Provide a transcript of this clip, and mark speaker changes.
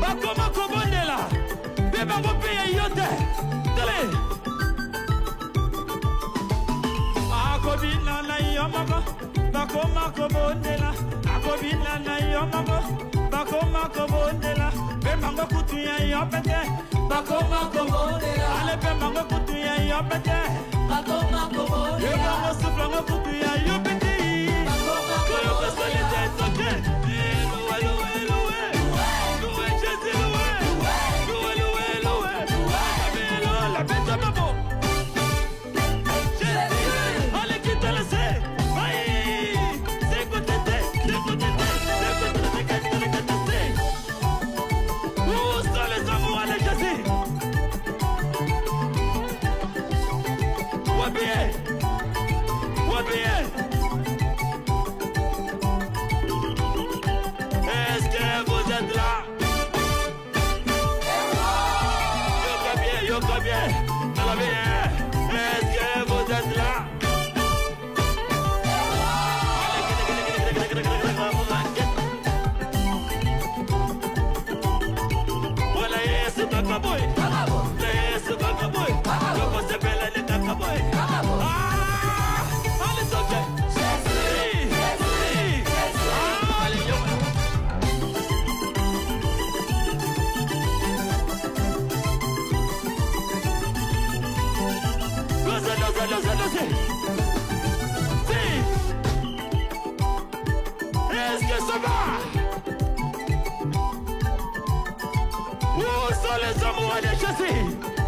Speaker 1: Bakoma kobondela. Beba kopeya yote. Dale. Akobina na yomako. Bakoma kobondela. Akobina na yomako. Bakoma kobondela. Beba ngokutu ya yopete. Bakoma kobondela. Ale beba ngokutu ya yopete. Bakoma kobondela. Beba ngosufla ngokutu ya yopete. Bakoma kobondela. Est-ce que ça va? Où sont les amoureux de Jésus?